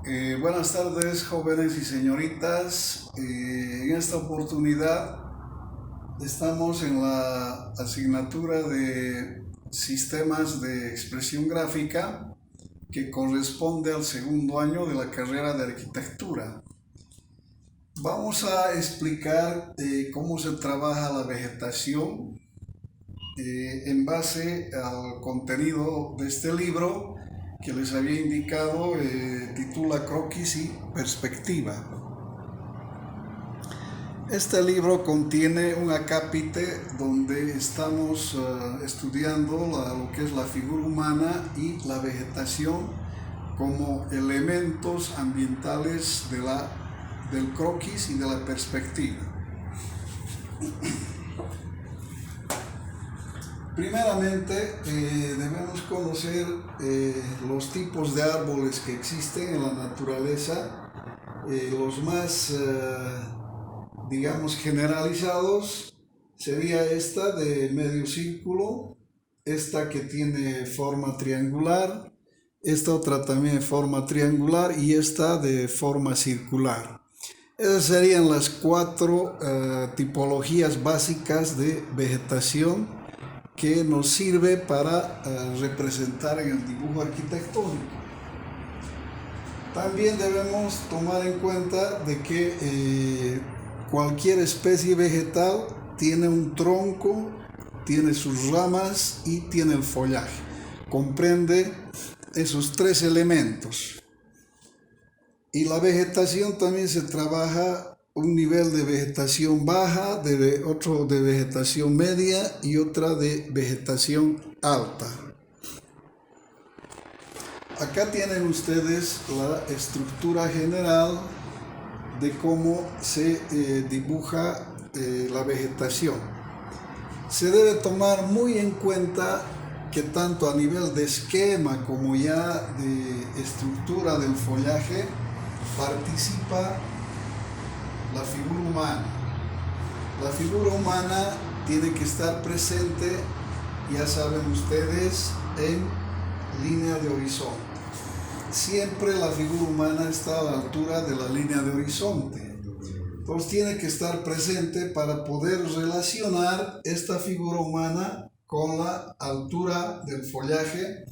Buenas tardes, jóvenes y señoritas. En esta oportunidad estamos en la asignatura de Sistemas de Expresión Gráfica que corresponde al segundo año de la carrera de Arquitectura. Vamos a explicar cómo se trabaja la vegetación en base al contenido de este libro que les había indicado, titula Croquis y Perspectiva. Este libro contiene un acápite donde estamos estudiando lo que es la figura humana y la vegetación como elementos ambientales del croquis y de la perspectiva. Primeramente, debemos conocer los tipos de árboles que existen en la naturaleza, los más, digamos, generalizados sería esta de medio círculo, esta que tiene forma triangular, esta otra también de forma triangular y esta de forma circular. Esas serían las cuatro tipologías básicas de vegetación que nos sirve para representar en el dibujo arquitectónico. También debemos tomar en cuenta de que cualquier especie vegetal tiene un tronco, tiene sus ramas y tiene el follaje. Comprende esos tres elementos. Y la vegetación también se trabaja un nivel de vegetación baja, otro de vegetación media y otra de vegetación alta. Acá tienen ustedes la estructura general de cómo se dibuja la vegetación. Se debe tomar muy en cuenta que tanto a nivel de esquema como ya de estructura del follaje participa la figura humana. La figura humana tiene que estar presente, ya saben ustedes, en línea de horizonte. Siempre la figura humana está a la altura de la línea de horizonte. Entonces tiene que estar presente para poder relacionar esta figura humana con la altura del follaje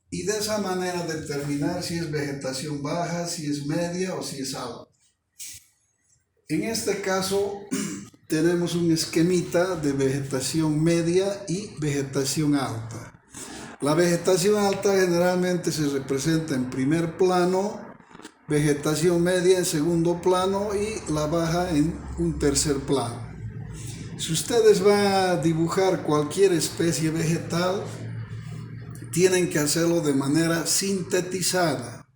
y de esa manera determinar si es vegetación baja, si es media o si es alta. En este caso tenemos un esquemita de vegetación media y vegetación alta. La vegetación alta generalmente se representa en primer plano, vegetación media en segundo plano y la baja en un tercer plano. Si ustedes van a dibujar cualquier especie vegetal, tienen que hacerlo de manera sintetizada.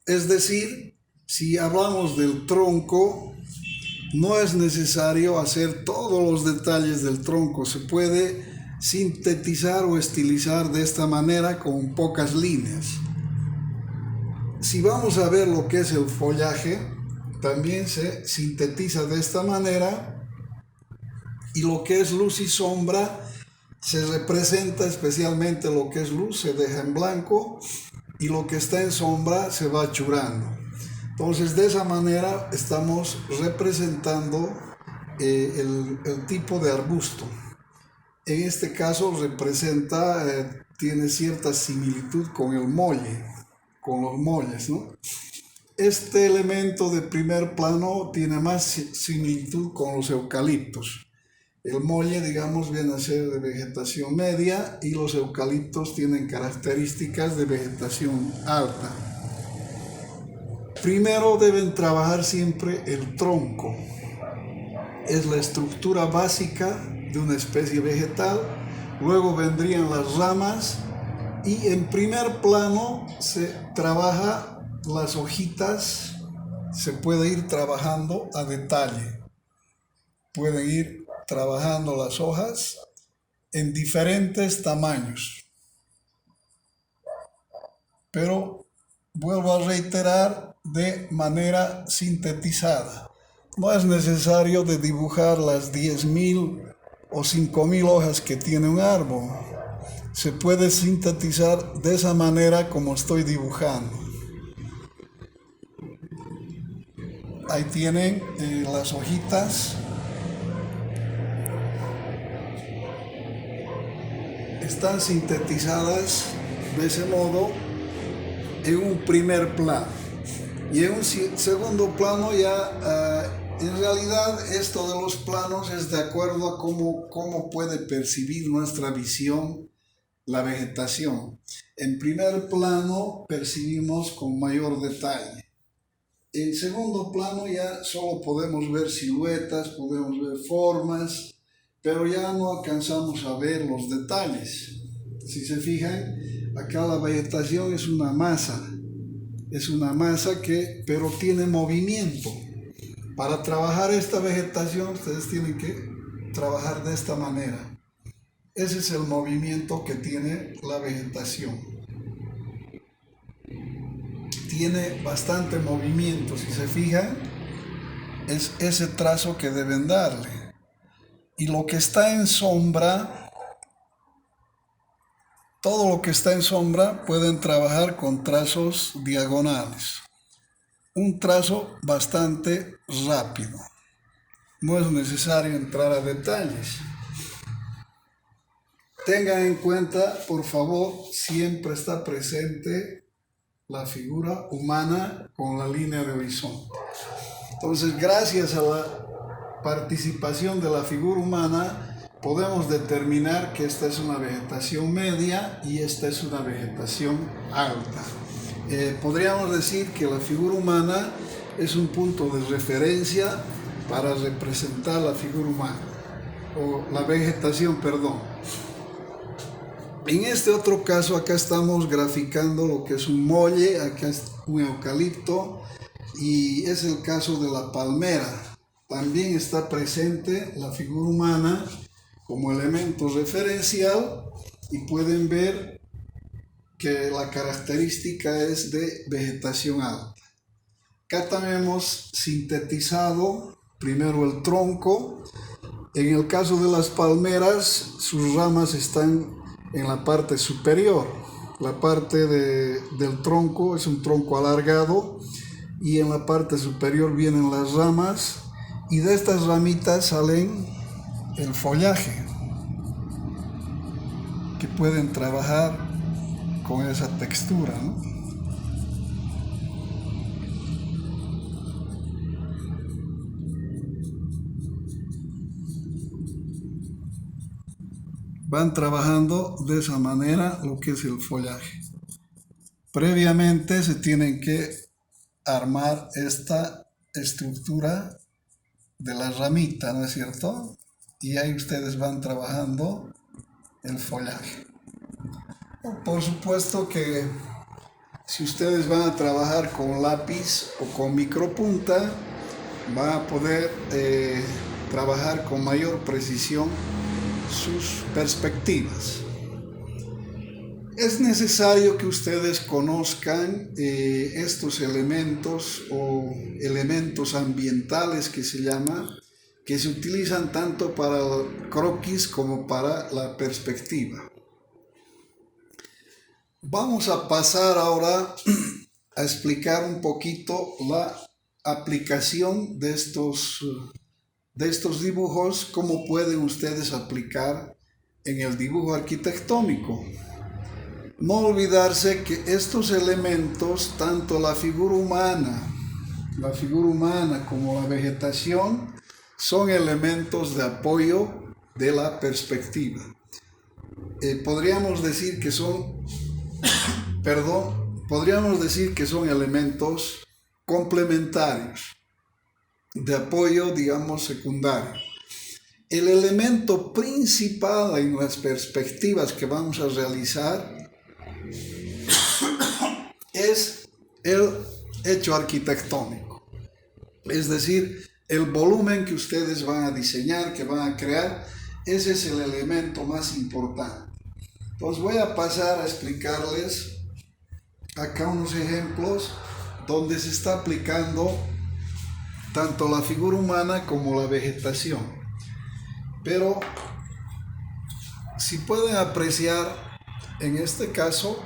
Es decir, si hablamos del tronco, no es necesario hacer todos los detalles del tronco, se puede sintetizar o estilizar de esta manera con pocas líneas. Si vamos a ver lo que es el follaje, también se sintetiza de esta manera y lo que es luz y sombra se representa, especialmente lo que es luz se deja en blanco y lo que está en sombra se va achurando. Entonces, de esa manera estamos representando el tipo de arbusto. En este caso tiene cierta similitud con el molle, con los molles, ¿no? Este elemento de primer plano tiene más similitud con los eucaliptos. El molle, digamos, viene a ser de vegetación media y los eucaliptos tienen características de vegetación alta. Primero deben trabajar siempre el tronco. Es la estructura básica de una especie vegetal. Luego vendrían las ramas y en primer plano se trabaja las hojitas. Se puede ir trabajando a detalle. Pueden ir trabajando las hojas en diferentes tamaños. Pero vuelvo a reiterar, de manera sintetizada. No es necesario de dibujar las 10.000 o 5.000 hojas que tiene un árbol. Se puede sintetizar de esa manera como estoy dibujando. Ahí tienen las hojitas. Están sintetizadas de ese modo en un primer plano. Y en un segundo plano ya, en realidad esto de los planos es de acuerdo a cómo puede percibir nuestra visión la vegetación. En primer plano percibimos con mayor detalle. En segundo plano ya solo podemos ver siluetas, podemos ver formas, pero ya no alcanzamos a ver los detalles. Si se fijan, acá la vegetación es una masa pero tiene movimiento. Para trabajar esta vegetación ustedes tienen que trabajar de esta manera. Ese es el movimiento que tiene la vegetación. Tiene bastante movimiento, si se fijan, es ese trazo que deben darle. Y lo que está en sombra, todo lo que está en sombra pueden trabajar con trazos diagonales. Un trazo bastante rápido. No es necesario entrar a detalles. Tengan en cuenta, por favor, siempre está presente la figura humana con la línea de horizonte. Entonces, gracias a la participación de la figura humana, podemos determinar que esta es una vegetación media y esta es una vegetación alta. Podríamos decir que la figura humana es un punto de referencia para representar la figura humana, o la vegetación, perdón. En este otro caso, acá estamos graficando lo que es un molle, acá es un eucalipto, y es el caso de la palmera. También está presente la figura humana como elemento referencial y pueden ver que la característica es de vegetación alta. Acá también hemos sintetizado primero el tronco. En el caso de las palmeras, sus ramas están en la parte superior. La parte del tronco es un tronco alargado y en la parte superior vienen las ramas y de estas ramitas salen el follaje que pueden trabajar con esa textura, ¿no? Van trabajando de esa manera lo que es el follaje. Previamente se tienen que armar esta estructura de la ramita, ¿no es cierto? Y ahí ustedes van trabajando el follaje. Por supuesto que si ustedes van a trabajar con lápiz o con micropunta, van a poder trabajar con mayor precisión sus perspectivas. Es necesario que ustedes conozcan estos elementos o elementos ambientales que se llama, que se utilizan tanto para el croquis como para la perspectiva. Vamos a pasar ahora a explicar un poquito la aplicación de estos dibujos, cómo pueden ustedes aplicar en el dibujo arquitectónico. No olvidarse que estos elementos, tanto la figura humana como la vegetación, son elementos de apoyo de la perspectiva. Podríamos decir que son elementos complementarios, de apoyo, digamos, secundario. El elemento principal en las perspectivas que vamos a realizar es el hecho arquitectónico, es decir, el volumen que ustedes van a diseñar, que van a crear, ese es el elemento más importante. Entonces voy a pasar a explicarles acá unos ejemplos donde se está aplicando tanto la figura humana como la vegetación. Pero si pueden apreciar en este caso,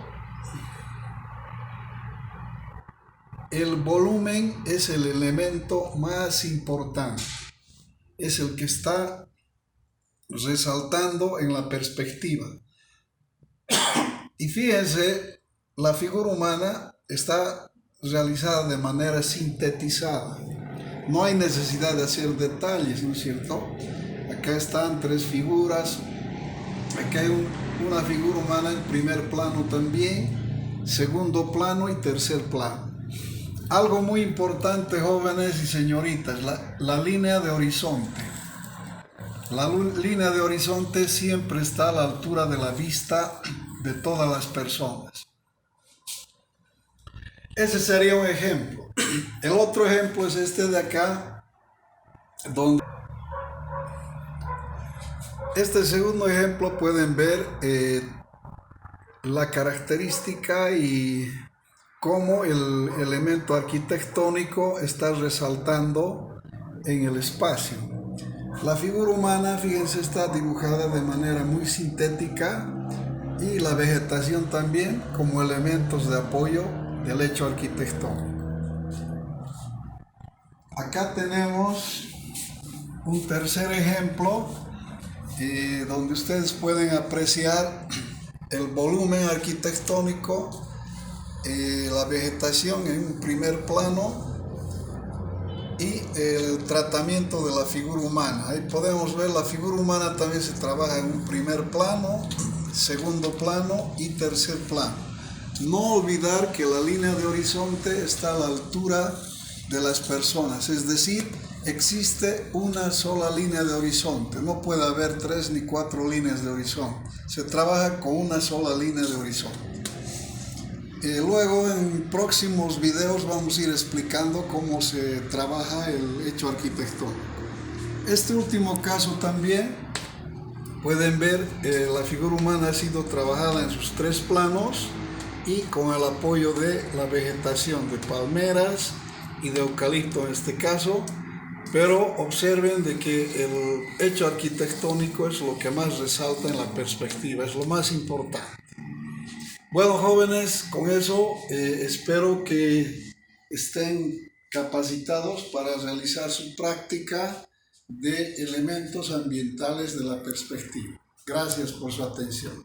el volumen es el elemento más importante, es el que está resaltando en la perspectiva. Y fíjense, la figura humana está realizada de manera sintetizada. No hay necesidad de hacer detalles, ¿no es cierto? Acá están tres figuras. Acá hay una figura humana en primer plano también, segundo plano y tercer plano. Algo muy importante, jóvenes y señoritas, la línea de horizonte. La línea de horizonte siempre está a la altura de la vista de todas las personas. Ese sería un ejemplo. El otro ejemplo es este de acá, donde este segundo ejemplo pueden ver la característica y cómo el elemento arquitectónico está resaltando en el espacio. La figura humana, fíjense, está dibujada de manera muy sintética y la vegetación también como elementos de apoyo del hecho arquitectónico. Acá tenemos un tercer ejemplo donde ustedes pueden apreciar el volumen arquitectónico, la vegetación en un primer plano y el tratamiento de la figura humana. Ahí podemos ver la figura humana también se trabaja en un primer plano, segundo plano y tercer plano. No olvidar que la línea de horizonte está a la altura de las personas, es decir, existe una sola línea de horizonte, no puede haber 3 ni 4 líneas de horizonte, se trabaja con una sola línea de horizonte. Luego en próximos videos vamos a ir explicando cómo se trabaja el hecho arquitectónico. Este último caso también pueden ver la figura humana ha sido trabajada en sus 3 planos y con el apoyo de la vegetación de palmeras y de eucalipto en este caso, pero observen de que el hecho arquitectónico es lo que más resalta en la perspectiva, es lo más importante. Bueno, jóvenes, con eso espero que estén capacitados para realizar su práctica de elementos ambientales de la perspectiva. Gracias por su atención.